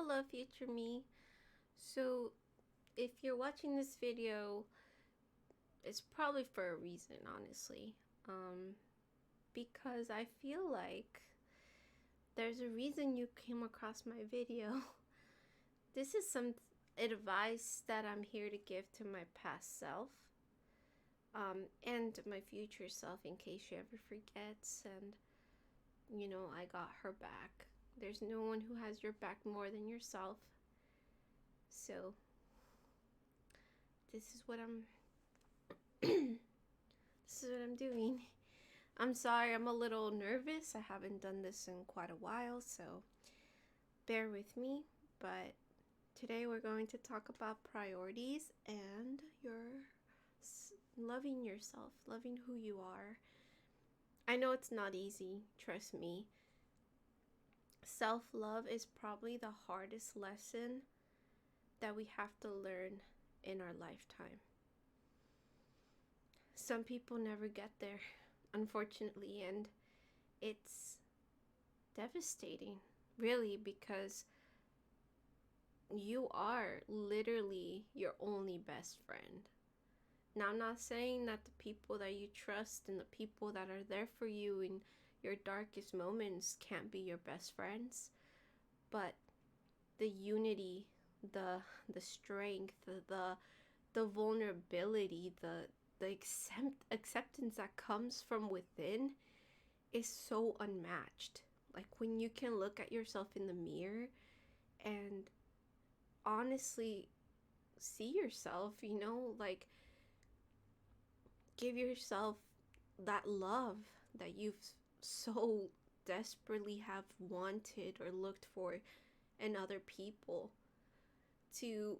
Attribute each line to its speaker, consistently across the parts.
Speaker 1: Hello, future me. So, if you're watching this video, it's probably for a reason, honestly. Because I feel like there's a reason you came across my video. This is some advice that I'm here to give to my past self, and my future self in case she ever forgets and, I got her back. There's no one who has your back more than yourself. So, this is what I'm this is what I'm doing. I'm sorry, I'm a little nervous. I haven't done this in quite a while, so bear with me. But today we're going to talk about priorities and loving yourself, loving who you are. I know it's not easy, trust me. Self-love is probably the hardest lesson that we have to learn in our lifetime. Some people never get there, unfortunately, and it's devastating, really, because you are literally your only best friend. Now, I'm not saying that the people that you trust and the people that are there for you in your darkest moments can't be your best friends, but the unity, the strength, the vulnerability, the acceptance that comes from within is so unmatched. Like when you can look at yourself in the mirror and honestly see yourself, like give yourself that love that you've so desperately have wanted or looked for in other people, to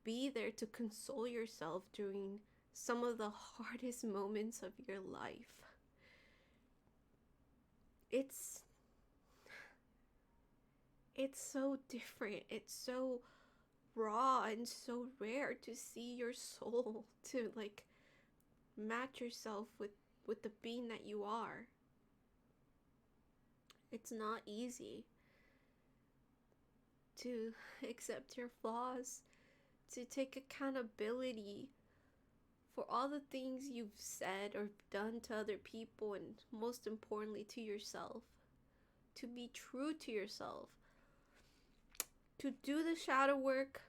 Speaker 1: be there to console yourself during some of the hardest moments of your life. It's so different. It's so raw and so rare to see your soul, to like match yourself with the being that you are. It's not easy to accept your flaws, to take accountability for all the things you've said or done to other people, and most importantly to yourself, to be true to yourself, to do the shadow work,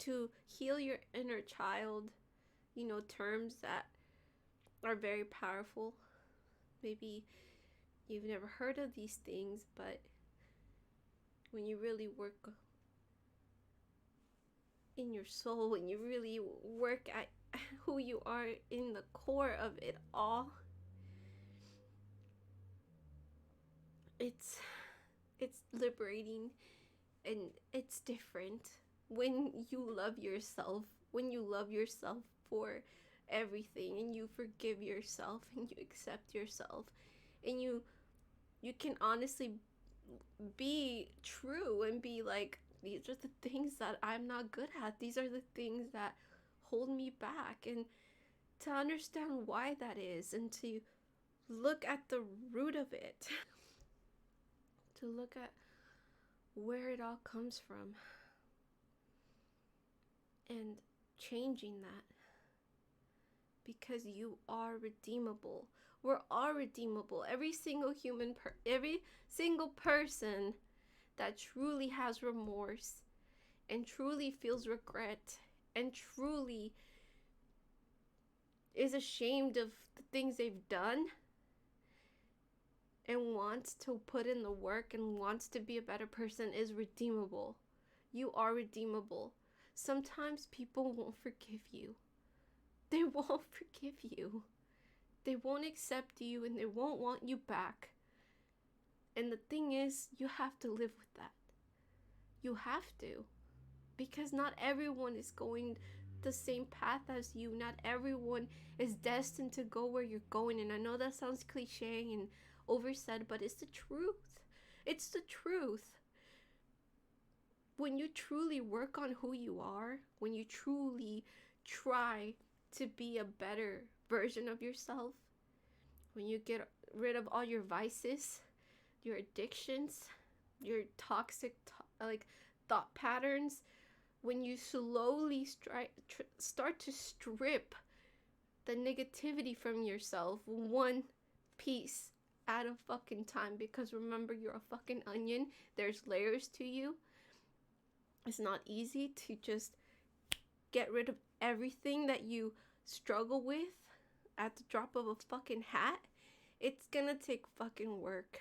Speaker 1: to heal your inner child, terms that are very powerful. Maybe you've never heard of these things, but when you really work in your soul, when you really work at who you are in the core of it all, it's liberating and it's different when you love yourself, for everything, and you forgive yourself and you accept yourself, and you can honestly be true and be like, these are the things that I'm not good at, these are the things that hold me back, and to understand why that is, and to look at the root of it, to look at where it all comes from, and changing that, because you are redeemable. We're all redeemable. Every single every single person that truly has remorse and truly feels regret and truly is ashamed of the things they've done and wants to put in the work and wants to be a better person is redeemable. You are redeemable. Sometimes people won't forgive you. They won't forgive you. They won't accept you and they won't want you back. And the thing is, you have to live with that. You have to. Because not everyone is going the same path as you. Not everyone is destined to go where you're going. And I know that sounds cliche and oversaid, but it's the truth. It's the truth. When you truly work on who you are, when you truly try to be a better version of yourself, when you get rid of all your vices, your addictions, your toxic like thought patterns, when you slowly start to strip the negativity from yourself one piece at a fucking time, because remember, you're a fucking onion. There's layers to you. It's not easy to just get rid of everything that you struggle with at the drop of a fucking hat. It's gonna take fucking work.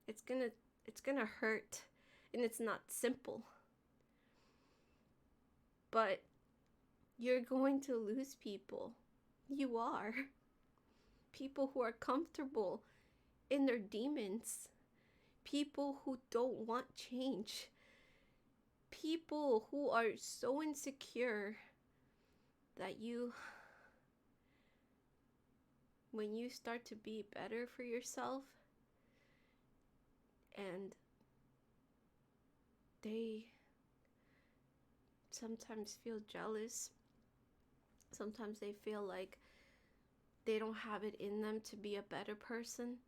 Speaker 1: It's gonna hurt, and it's not simple. But you're going to lose people. You are. People who are comfortable in their demons. People who don't want change. People who are so insecure that when you start to be better for yourself, and they sometimes feel jealous, sometimes they feel like they don't have it in them to be a better person,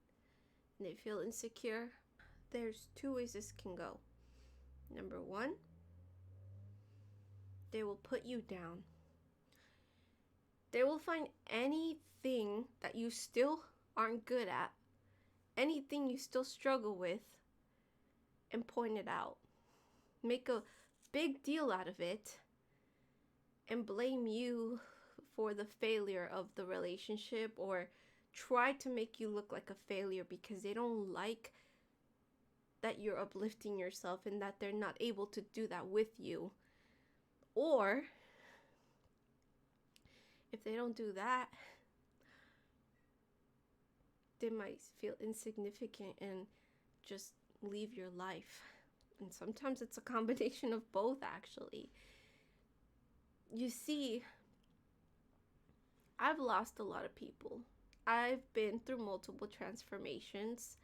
Speaker 1: and they feel insecure. There's two ways this can go. Number one, they will put you down. They will find anything that you still aren't good at, anything you still struggle with, and point it out. Make a big deal out of it and blame you for the failure of the relationship, or try to make you look like a failure because they don't like that you're uplifting yourself and that they're not able to do that with you. Or if they don't do that, they might feel insignificant and just leave your life. And sometimes it's a combination of both, actually. You see, I've lost a lot of people. I've been through multiple transformations.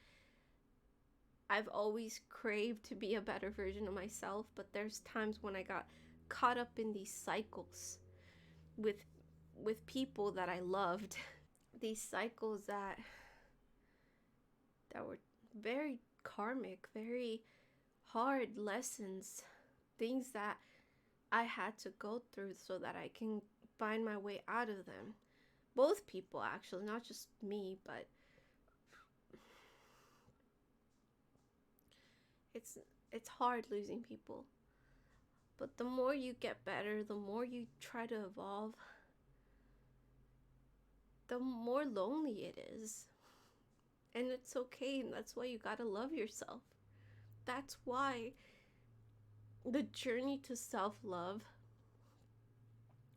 Speaker 1: I've always craved to be a better version of myself, but there's times when I got caught up in these cycles with people that I loved. These cycles that were very karmic, very hard lessons, things that I had to go through so that I can find my way out of them. Both people, actually, not just me, but it's hard losing people. But the more you get better, the more you try to evolve, the more lonely it is. And it's okay, and that's why you gotta love yourself. That's why the journey to self-love,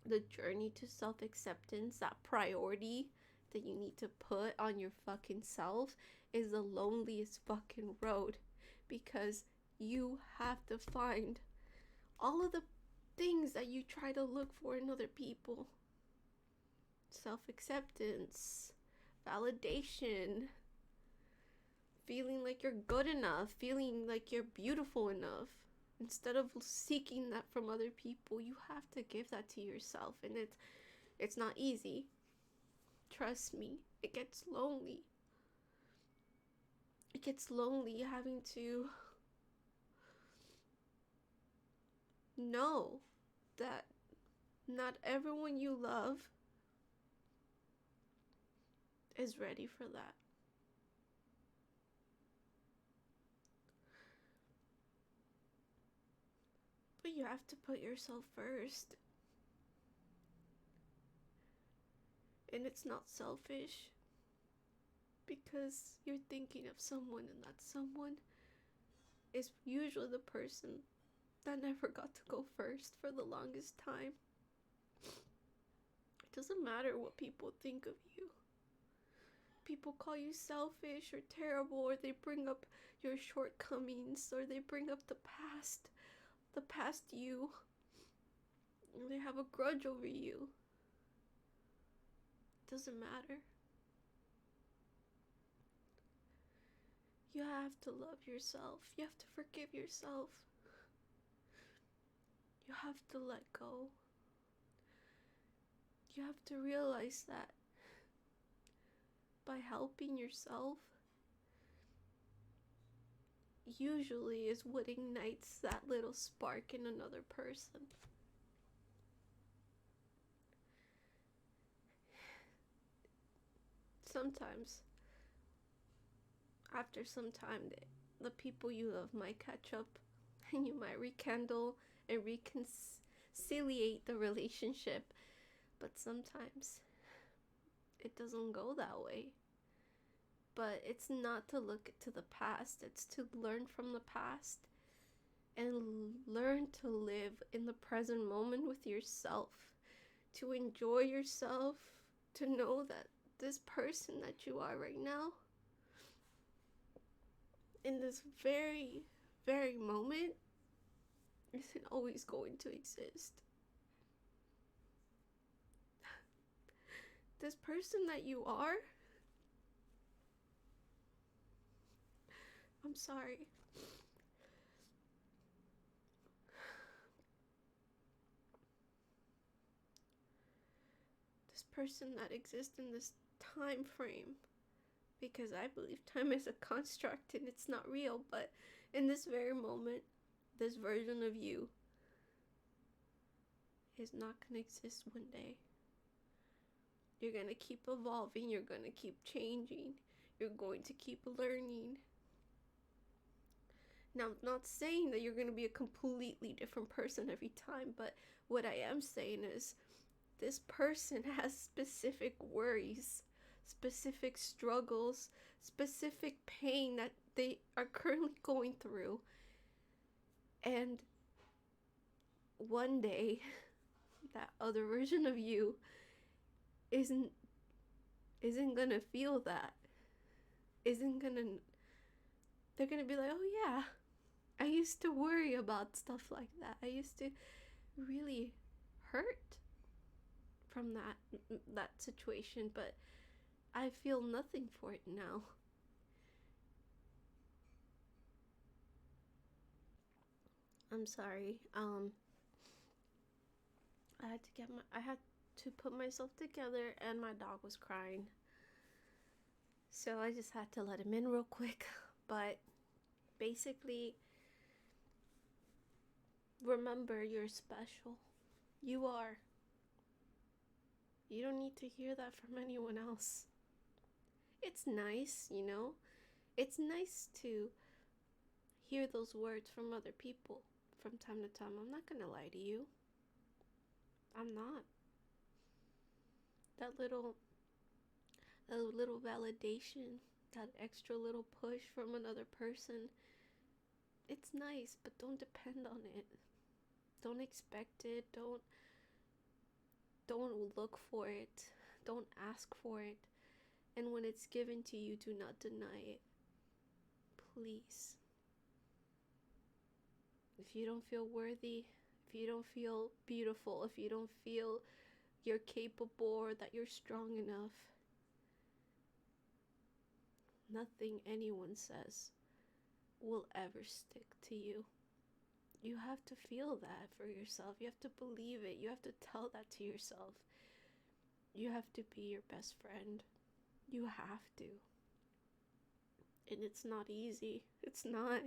Speaker 1: the journey to self-acceptance, that priority that you need to put on your fucking self, is the loneliest fucking road, because you have to find all of the things that you try to look for in other people. Self-acceptance, validation, feeling like you're good enough, feeling like you're beautiful enough. Instead of seeking that from other people, you have to give that to yourself. And it's not easy. Trust me, it gets lonely. It gets lonely having to know that not everyone you love is ready for that. But you have to put yourself first. And it's not selfish, because you're thinking of someone, and that someone is usually the person that never got to go first for the longest time. It doesn't matter what people think of you. People call you selfish or terrible, or they bring up your shortcomings, or they bring up the past you. And they have a grudge over you. It doesn't matter. You have to love yourself. You have to forgive yourself. You have to let go. You have to realize that by helping yourself, usually is what ignites that little spark in another person. Sometimes, after some time, the people you love might catch up and you might rekindle and reconciliate the relationship, but sometimes it doesn't go that way. But it's not to look to the past, it's to learn from the past and learn to live in the present moment with yourself, to enjoy yourself, to know that this person that you are right now, in this very, very moment, isn't always going to exist. This person that you are, I'm sorry. This person that exists in this time frame, because I believe time is a construct and it's not real, but in this very moment, this version of you is not going to exist one day. You're going to keep evolving, you're going to keep changing, you're going to keep learning. Now, I'm not saying that you're going to be a completely different person every time, but what I am saying is this person has specific worries, specific struggles, specific pain that they are currently going through. And one day, that other version of you isn't gonna feel that. They're gonna be like, oh yeah, I used to worry about stuff like that. I used to really hurt from that situation, but I feel nothing for it now. I'm sorry. I had to put myself together, and my dog was crying. So I just had to let him in real quick. But basically, remember, you're special. You are. You don't need to hear that from anyone else. It's nice, you know? It's nice to hear those words from other people from time to time. I'm not gonna lie to you. I'm not. That little validation, that extra little push from another person, it's nice, but don't depend on it. Don't expect it. Don't look for it. Don't ask for it. And when it's given to you, do not deny it. Please. If you don't feel worthy, if you don't feel beautiful, if you don't feel you're capable or that you're strong enough, nothing anyone says will ever stick to you. You have to feel that for yourself. You have to believe it. You have to tell that to yourself. You have to be your best friend. You have to. And it's not easy. It's not.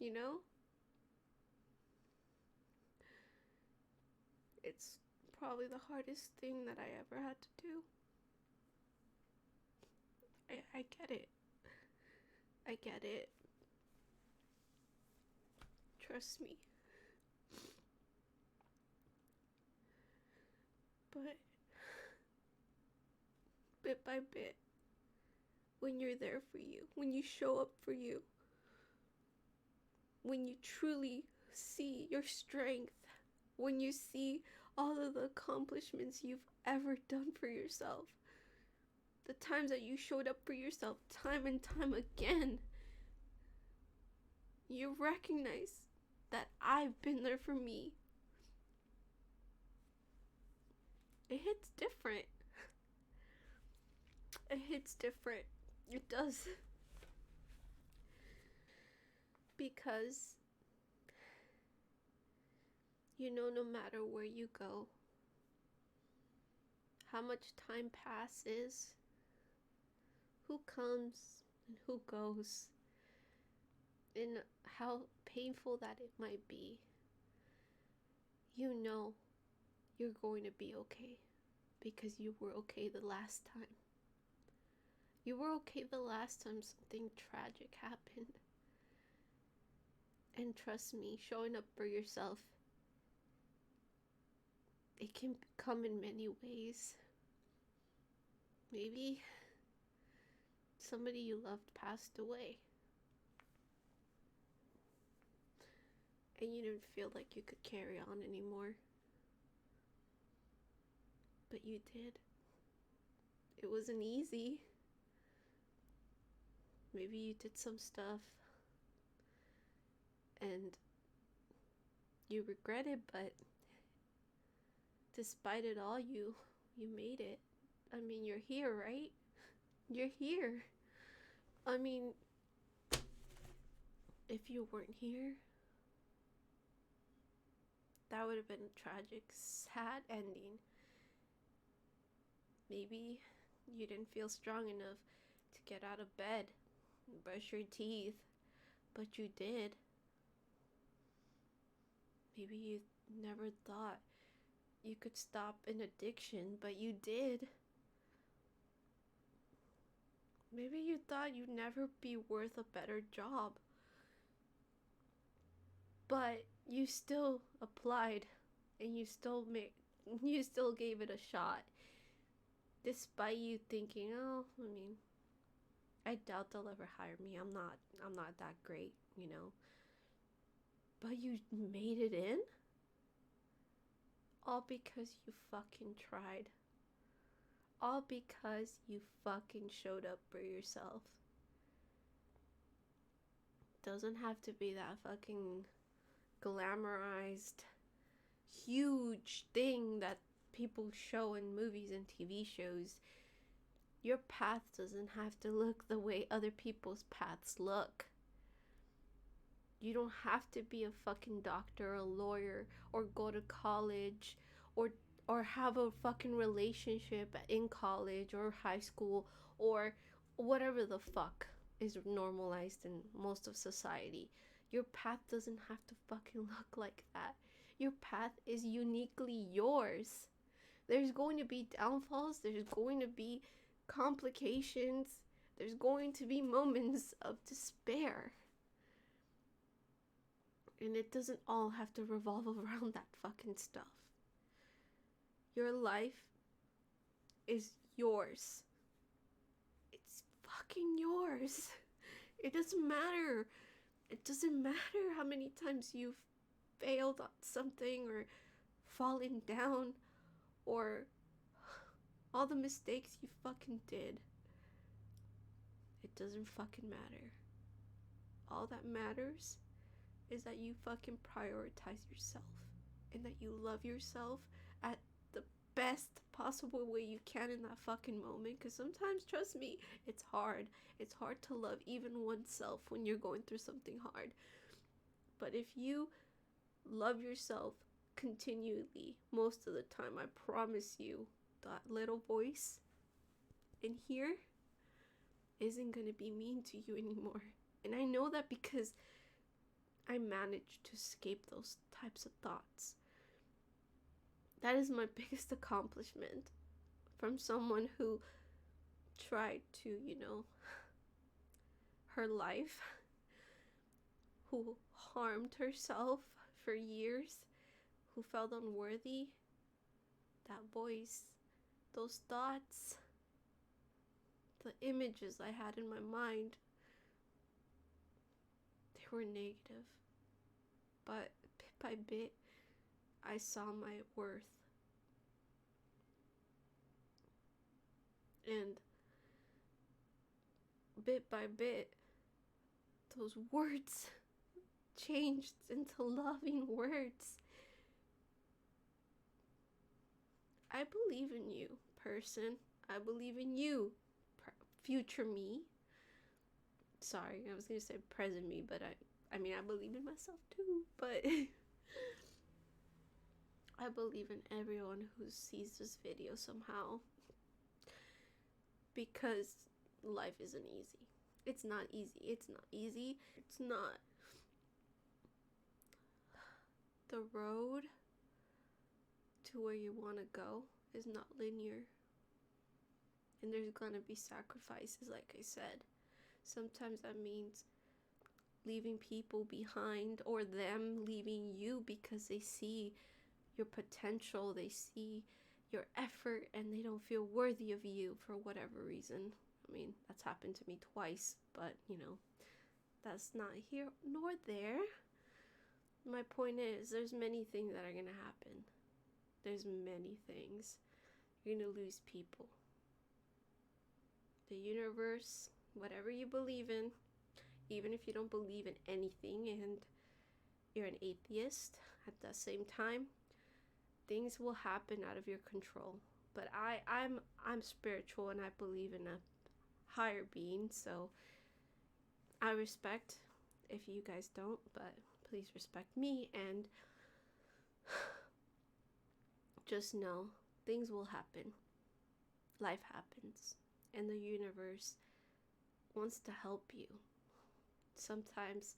Speaker 1: You know? It's probably the hardest thing that I ever had to do. I get it. I get it. Trust me. But bit by bit, when you're there for you, when you show up for you, when you truly see your strength, when you see all of the accomplishments you've ever done for yourself, the times that you showed up for yourself time and time again, you recognize that I've been there for me. It hits different. It hits different. It does. Because you know, no matter where you go, how much time passes, who comes and who goes, And how painful that it might be, you know you're going to be okay because you were okay the last time. You were okay the last time something tragic happened. And trust me, showing up for yourself, it can come in many ways. Maybe somebody you loved passed away, and you didn't feel like you could carry on anymore. But you did. It wasn't easy. Maybe you did some stuff and you regret it, but despite it all, you made it. I mean, you're here, right? You're here. I mean, if you weren't here, that would have been a tragic, sad ending. Maybe you didn't feel strong enough to get out of bed and brush your teeth, but you did. Maybe you never thought you could stop an addiction, but you did. Maybe you thought you'd never be worth a better job, but you still applied and you still gave it a shot. Despite you thinking, oh, I mean, I doubt they'll ever hire me. I'm not that great, you know. But you made it in? All because you fucking tried. All because you fucking showed up for yourself. Doesn't have to be that fucking glamorized, huge thing that people show in movies and TV shows. Your path doesn't have to look the way other people's paths look. You don't have to be a fucking doctor or a lawyer or go to college or have a fucking relationship in college or high school or whatever the fuck is normalized in most of society. Your path doesn't have to fucking look like that. Your path is uniquely yours. There's going to be downfalls, there's going to be complications, there's going to be moments of despair. And it doesn't all have to revolve around that fucking stuff. Your life is yours. It's fucking yours. It doesn't matter. It doesn't matter how many times you've failed on something or fallen down or all the mistakes you fucking did. It doesn't fucking matter. All that matters is that you fucking prioritize yourself and that you love yourself at the best possible way you can in that fucking moment. Because sometimes, trust me, it's hard. It's hard to love even oneself when you're going through something hard. But if you love yourself continually most of the time, I promise you, that little voice in here isn't going to be mean to you anymore. And I know that because I managed to escape those types of thoughts. That is my biggest accomplishment from someone who tried to, her life, who harmed herself for years, who felt unworthy. That voice, those thoughts, the images I had in my mind, they were negative. But bit by bit, I saw my worth. And bit by bit, those words changed into loving words. I believe in you, person. I believe in you, future me. Sorry, I was going to say present me, but I mean, I believe in myself too, but I believe in everyone who sees this video somehow, because life isn't easy. It's not easy. It's not easy. It's not. The road to where you want to go is not linear. And there's gonna be sacrifices, like I said. Sometimes that means leaving people behind, or them leaving you because they see your potential, they see your effort, and they don't feel worthy of you for whatever reason. I mean, that's happened to me twice, but that's not here nor there. My point is, there's many things that are gonna happen. There's many things. You're gonna lose people. The universe, whatever you believe in, even if you don't believe in anything and you're an atheist at the same time, things will happen out of your control. But I'm spiritual, and I believe in a higher being, so I respect if you guys don't, but please respect me, and just know things will happen. Life happens, and the universe wants to help you. Sometimes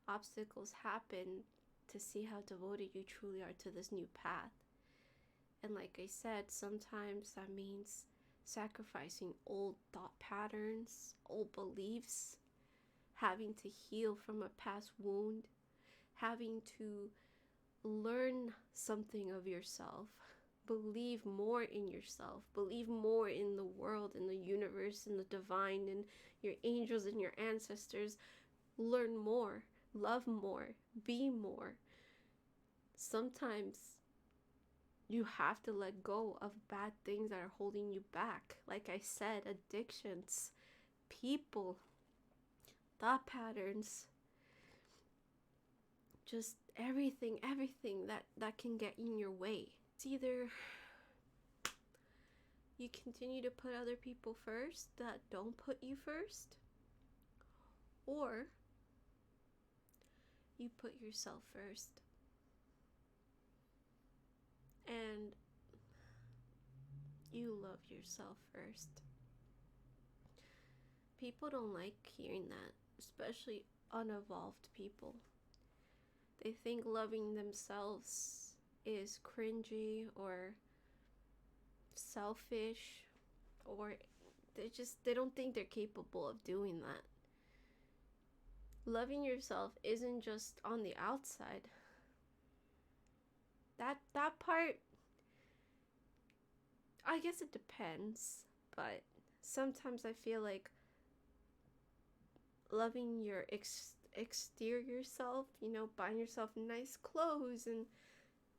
Speaker 1: obstacles happen to see how devoted you truly are to this new path. And like I said, sometimes that means sacrificing old thought patterns, old beliefs, having to heal from a past wound, having to learn something of yourself, believe more in yourself, believe more in the world, in the universe, in the divine, in your angels and your ancestors. Learn more, love more, be more. Sometimes you have to let go of bad things that are holding you back. Like I said, addictions, people, thought patterns, just everything that can get in your way. It's either you continue to put other people first that don't put you first, or you put yourself first. And you love yourself first. People don't like hearing that, especially unevolved people. They think loving themselves is cringy or selfish, or they don't think they're capable of doing that. Loving yourself isn't just on the outside. That part, I guess it depends, but sometimes I feel like loving your exterior self, buying yourself nice clothes and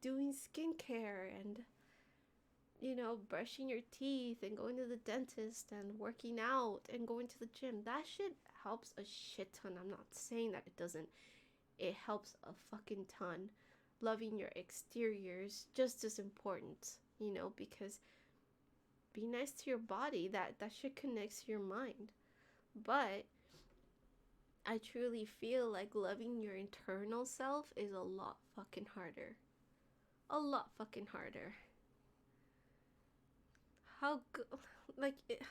Speaker 1: doing skincare and brushing your teeth and going to the dentist and working out and going to the gym, that shit helps a shit ton. I'm not saying that it doesn't. It helps a fucking ton. Loving your exterior is just as important, because be nice to your body. That shit connects to your mind. But I truly feel like loving your internal self is a lot fucking harder. A lot fucking harder.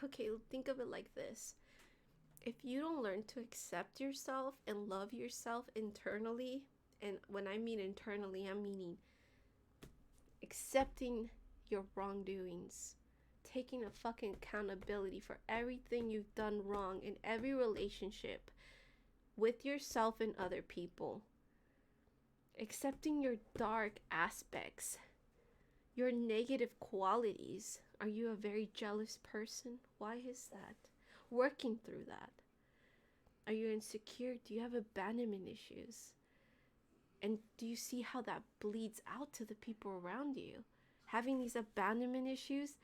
Speaker 1: Okay, think of it like this. If you don't learn to accept yourself and love yourself internally, and when I mean internally, I'm meaning accepting your wrongdoings, taking a fucking accountability for everything you've done wrong in every relationship with yourself and other people, accepting your dark aspects, your negative qualities. Are you a very jealous person? Why is that? Working through that. Are you insecure? Do you have abandonment issues? And do you see how that bleeds out to the people around you? Having these abandonment issues,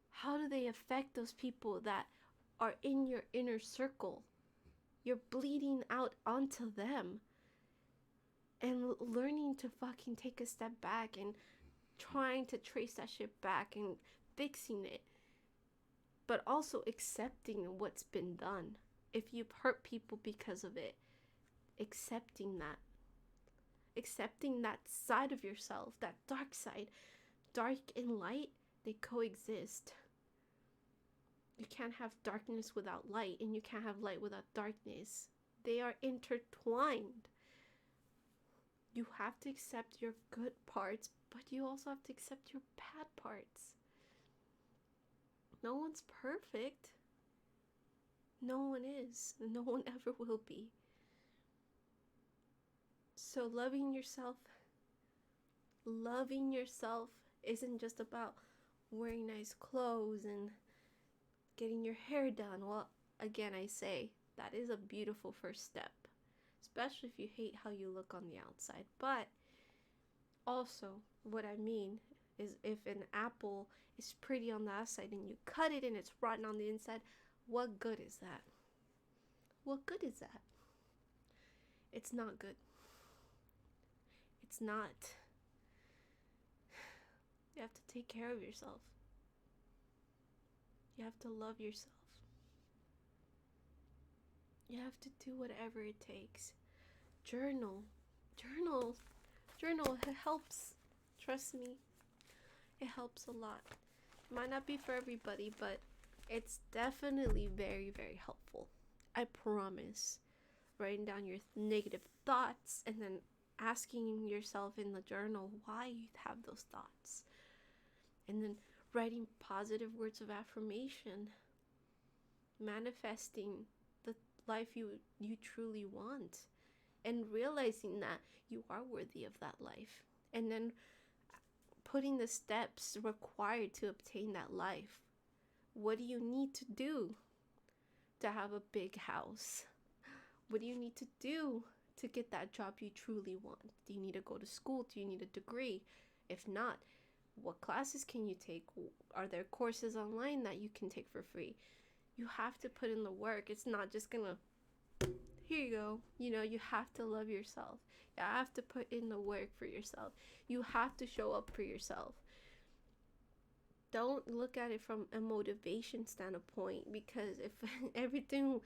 Speaker 1: how do they affect those people that are in your inner circle? You're bleeding out onto them. And learning to fucking take a step back and trying to trace that shit back and fixing it. But also accepting what's been done. If you've hurt people because of it, accepting that. Accepting that side of yourself, that dark side. Dark and light, they coexist. You can't have darkness without light, and you can't have light without darkness. They are intertwined. You have to accept your good parts, but you also have to accept your bad parts. No one's perfect. No one is. No one ever will be. So loving yourself isn't just about wearing nice clothes and getting your hair done. Well, again, I say that is a beautiful first step, especially if you hate how you look on the outside. But also, what I mean is, if an apple is pretty on the outside and you cut it and it's rotten on the inside, what good is that? What good is that? It's not good. It's not. You have to take care of yourself. You have to love yourself. You have to do whatever it takes. Journal. It helps. Trust me. It helps a lot. It might not be for everybody, but it's definitely very, very helpful. I promise. Writing down your negative thoughts and then asking yourself in the journal why you have those thoughts. And then writing positive words of affirmation. Manifesting the life you truly want. And realizing that you are worthy of that life. And then putting the steps required to obtain that life. What do you need to do to have a big house? What do you need to do to get that job you truly want? Do you need to go to school? Do you need a degree? If not, what classes can you take? Are there courses online that you can take for free? You have to put in the work. It's not just gonna, here you go. You have to love yourself. You have to put in the work for yourself. You have to show up for yourself. Don't look at it from a motivation standpoint, because if everything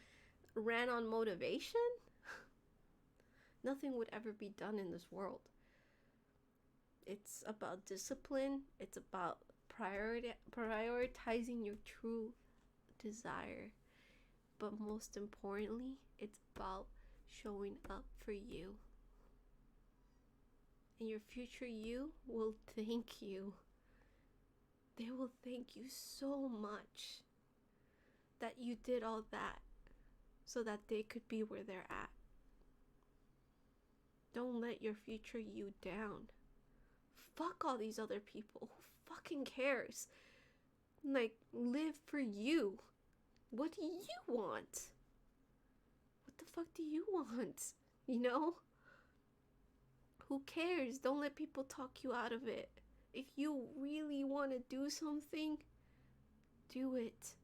Speaker 1: ran on motivation, nothing would ever be done in this world. It's about discipline. It's about prioritizing your true desire. But most importantly, it's about showing up for you. And your future you will thank you. They will thank you so much that you did all that so that they could be where they're at. Don't let your future you down. Fuck all these other people. Who fucking cares? Live for you. What do you want? What the fuck do you want? Who cares? Don't let people talk you out of it. If you really want to do something, do it.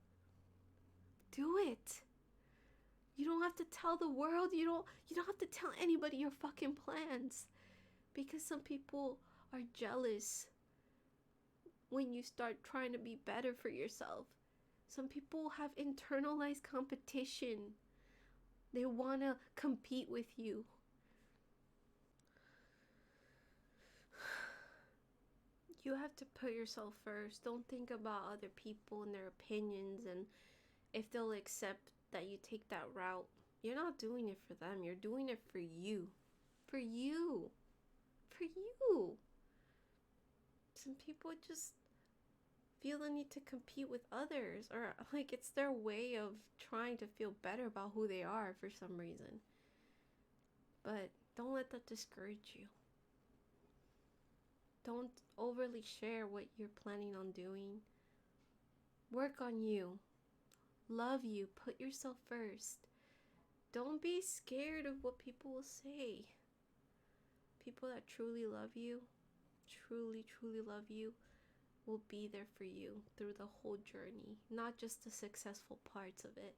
Speaker 1: Do it. You don't have to tell the world. You don't have to tell anybody your fucking plans, because some people are jealous when you start trying to be better for yourself. Some people have internalized competition. They want to compete with you. You have to put yourself first. Don't think about other people and their opinions and if they'll accept that you take that route. You're not doing it for them. You're doing it for you. For you. For you. Some people just feel the need to compete with others, or it's their way of trying to feel better about who they are for some reason. But don't let that discourage you. Don't overly share what you're planning on doing. Work on you. Love you. Put yourself first. Don't be scared of what people will say. People that truly love you, truly, truly love you, will be there for you through the whole journey, not just the successful parts of it.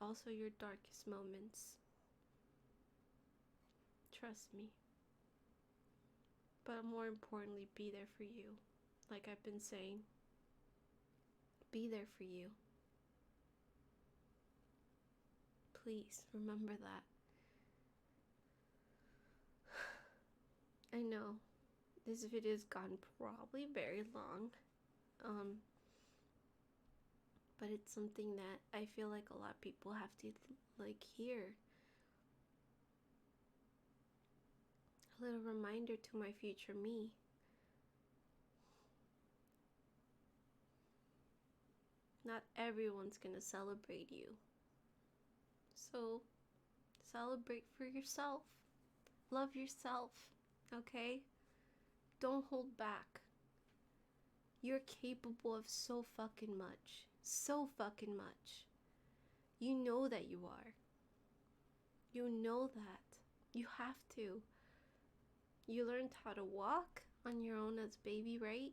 Speaker 1: Also your darkest moments. Trust me. But more importantly, be there for you. Like I've been saying, be there for you. Please remember that. I know this video's gone probably very long. but it's something that I feel like a lot of people have to like hear. A little reminder to my future me. Not everyone's gonna celebrate you. So celebrate for yourself. Love yourself, okay? Don't hold back. You're capable of so fucking much. So fucking much. You know that you are. You know that. You have to. You learned how to walk on your own as baby, right?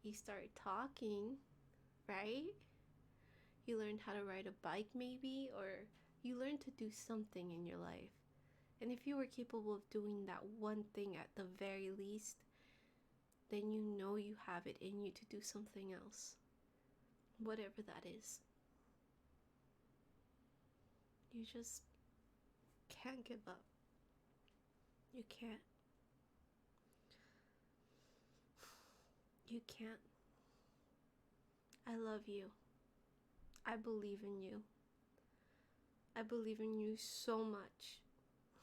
Speaker 1: You started talking, right? You learned how to ride a bike maybe, or you learned to do something in your life. And if you were capable of doing that one thing at the very least, then you know you have it in you to do something else. Whatever that is. You just can't give up. You can't. You can't. I love you. I believe in you. I believe in you so much.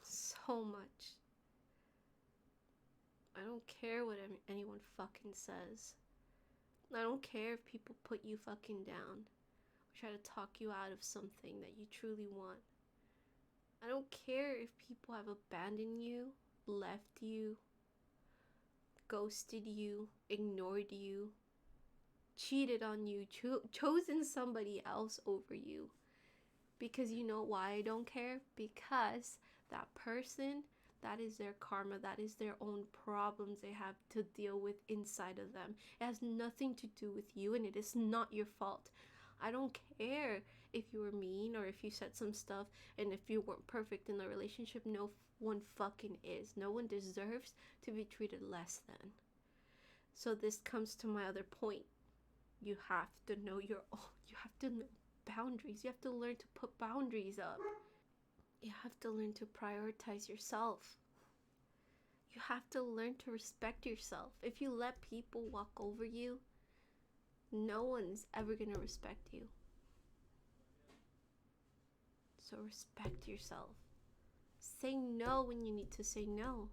Speaker 1: So much. I don't care what anyone fucking says. I don't care if people put you fucking down or try to talk you out of something that you truly want. I don't care if people have abandoned you, left you, ghosted you, ignored you, cheated on you, chosen somebody else over you. Because you know why I don't care? Because that person, that is their karma, that is their own problems they have to deal with inside of them. It has nothing to do with you, and it is not your fault. I don't care if you were mean or if you said some stuff and if you weren't perfect in the relationship. No one fucking is. No one deserves to be treated less than. So this comes to my other point. You have to know your own. You have to know boundaries. You have to learn to put boundaries up. You have to learn to prioritize yourself. You have to learn to respect yourself. If you let people walk over you, no one's ever going to respect you. So respect yourself. Say no when you need to say no.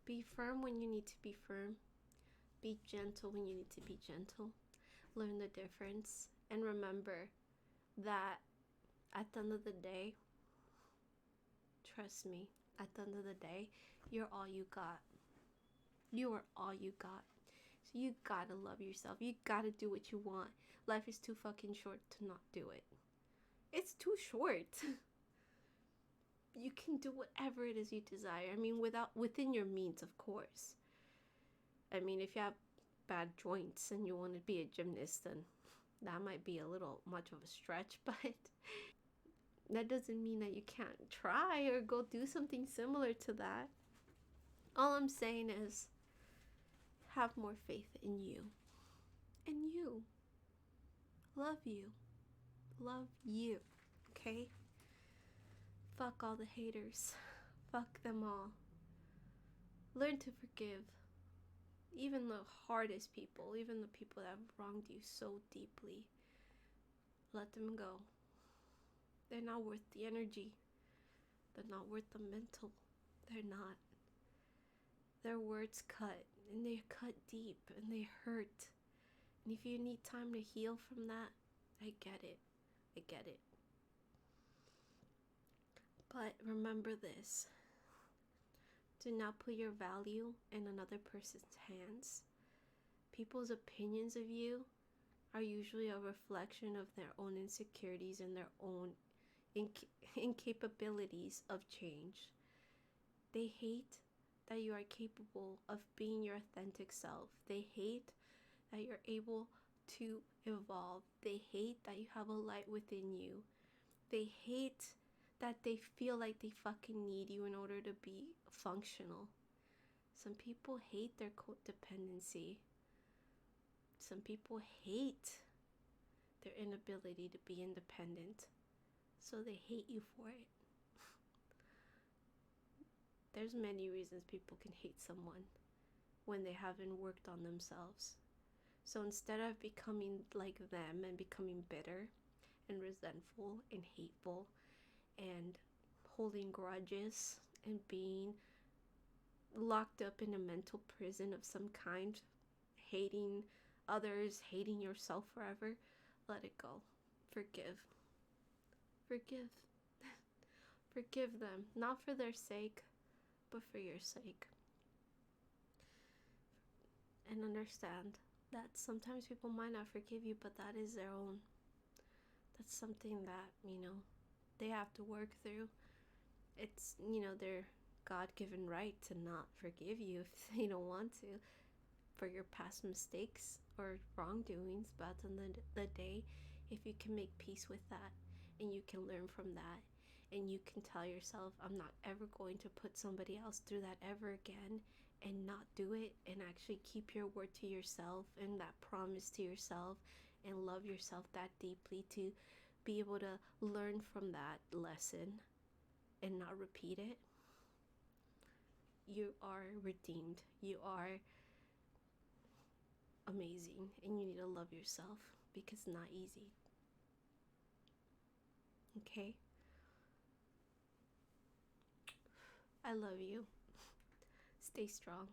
Speaker 1: Be firm when you need to be firm. Be gentle when you need to be gentle. Learn the difference. And remember that at the end of the day, trust me, at the end of the day, you're all you got. You are all you got. So you gotta love yourself. You gotta do what you want. Life is too fucking short to not do it. It's too short. You can do whatever it is you desire. I mean, within your means, of course. I mean, if you have bad joints and you want to be a gymnast, then that might be a little much of a stretch, but that doesn't mean that you can't try or go do something similar to that. All I'm saying is have more faith in you. And you. Love you. Love you. Okay? Fuck all the haters. Fuck them all. Learn to forgive. Even the hardest people, even the people that have wronged you so deeply. Let them go. They're not worth the energy. They're not worth the mental. They're not. Their words cut, and they cut deep, and they hurt. And if you need time to heal from that, I get it. I get it. But remember this. Do not put your value in another person's hands. People's opinions of you are usually a reflection of their own insecurities and their own incapabilities of change. They hate that you are capable of being your authentic self. They hate that you're able to evolve. They hate that you have a light within you. They hate that they feel like they fucking need you in order to be functional. Some people hate their codependency. Some people hate their inability to be independent. So they hate you for it. There's many reasons people can hate someone when they haven't worked on themselves. So instead of becoming like them and becoming bitter and resentful and hateful and holding grudges and being locked up in a mental prison of some kind, hating others, hating yourself forever, let it go. Forgive. Forgive. Forgive them, not for their sake, but for your sake. And understand that sometimes people might not forgive you, but that is their own. That's something that, they have to work through. It's, their God given right to not forgive you if they don't want to for your past mistakes or wrongdoings. But at the end of the day, if you can make peace with that and you can learn from that and you can tell yourself, I'm not ever going to put somebody else through that ever again, and not do it, and actually keep your word to yourself and that promise to yourself and love yourself that deeply to be able to learn from that lesson and not repeat it, you are redeemed. You are amazing, and you need to love yourself because it's not easy. Okay? I love you. Stay strong.